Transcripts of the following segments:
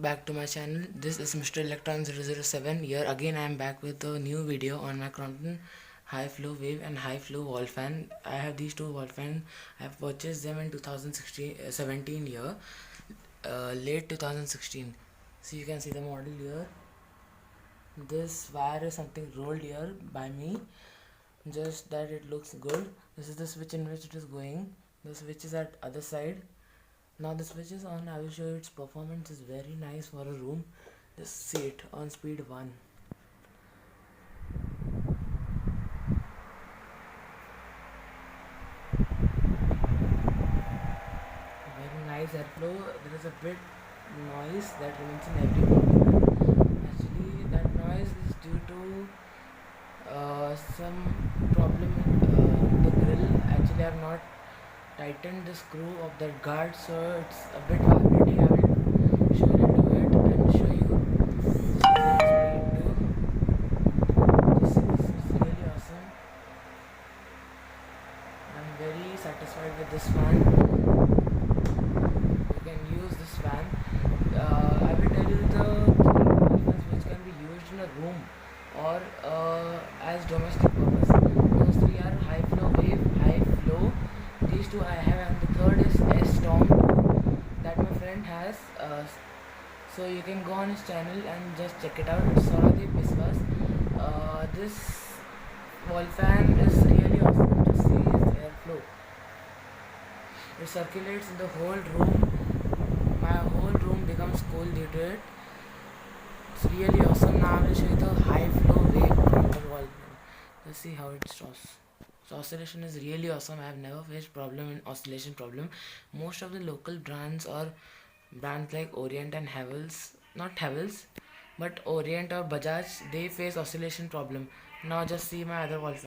back to my channel. This is Mr. Electron 007. Here again I am back with a new video on my Crompton High Flo Wave and High Flo wall fan. I have these two wall fans. I have purchased them in 2017 year, late 2016. So you can see the model here. This wire is something rolled here by me, just that it looks good. This is the switch in which it is going. The switch is at other side. Now the switch is on. I will show you its performance is very nice for a room. Just see it on speed 1. Very nice airflow. There is a bit noise that remains in every problem. Actually that noise is due to some problem in the grill. Actually I have not tightened the screw of that guard, so it's a bit vibrating. I will show you into it and show you. This is really awesome. I'm very satisfied with this fan. You can use this fan. I will tell you the fans which can be used in a room or as domestic purpose. Those three are High Flo Wave, High Flo. These two I have, and the third is S-Storm that my friend has. So you can go on his channel and just check it out. It's Sauradeep Biswas. This wall fan is really awesome to see its airflow. It circulates in the whole room. My whole room becomes cool due to it. It's really awesome. Now I will show you the High Flo Wave Crompton wall fan. Let's see how it draws. So oscillation is really awesome. I have never faced problem in oscillation problem. Most of the local brands or brands like Orient and Havels, not Havels, but Orient or Bajaj, they face oscillation problem. Now just see my other wall fan.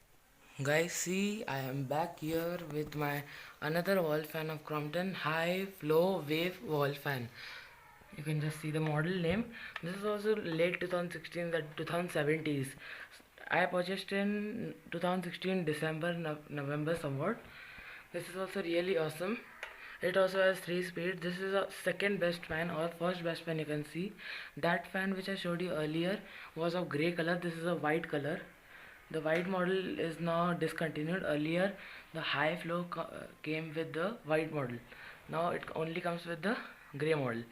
Guys, see, I am back here with my another wall fan of Crompton High Flo Wave wall fan. You can just see the model name. This is also late 2016, that 2070s. I purchased in 2016 December, November somewhat. This is also really awesome. It also has 3 speeds. This is a second best fan or first best fan, you can see. That fan which I showed you earlier was of grey color. This is a white color. The white model is now discontinued. Earlier the High Flo came with the white model. Now it only comes with the grey model.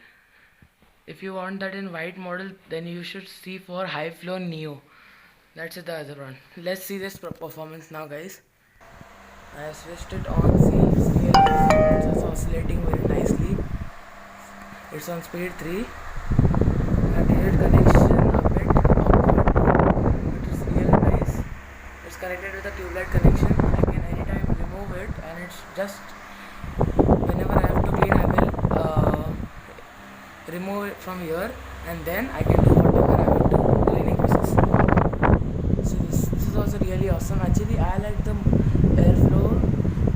If you want that in white model, then you should see for High Flo Neo. That's the other one. Let's see this performance now, guys. I have switched it on. See, it's really awesome. It's just oscillating very nicely. It's on speed 3. I did connection a bit awkward, but it's really nice. It's connected with a tubelight connection. I can anytime remove it, and it's just whenever I have to clean, I will remove it from here, and then I can do whatever I will do cleaning process. So this is also really awesome. Actually I like the airflow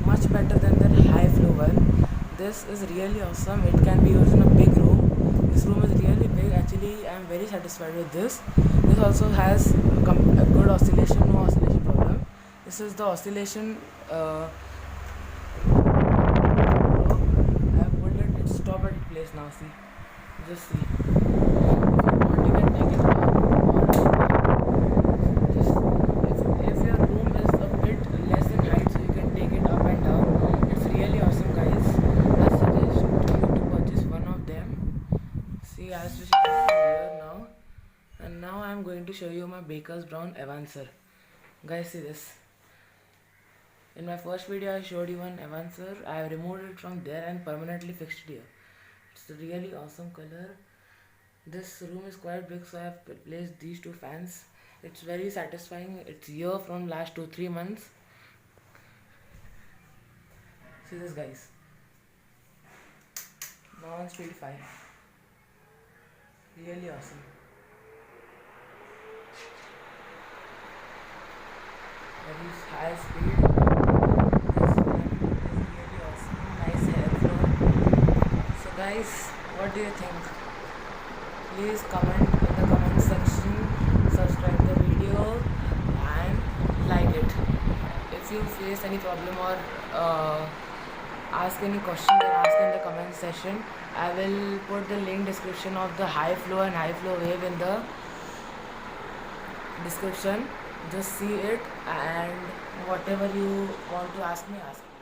much better than the High Flo one. This is really awesome. It can be used in a big room. This room is really big. Actually I am very satisfied with this. This also has a good oscillation, no oscillation problem. This is the oscillation I have pulled it. It's stopped at its place now. See, just see. If you want, you can take it up. If your room is a bit less in height, so you can take it up and down. It's really awesome, guys. I suggest you to purchase one of them. See, I switched it from here now, and now I am going to show you my Baker's Brown Avancer. Guys, see this. In my first video I showed you one Avancer. I have removed it from there and permanently fixed it here. It's a really awesome color. This room is quite big, so I have placed these two fans. It's very satisfying. It's here from last 2-3 months. See this, guys. Now on speed 5. Really awesome. Very high speed. This fan is really awesome. Nice airflow. So guys, what do you think? Please comment in the comment section, subscribe the video and like it. If you face any problem or ask any question, then ask in the comment section. I will put the link description of the high flow and high flow wave in the description. Just see it, and whatever you want to ask me, ask me.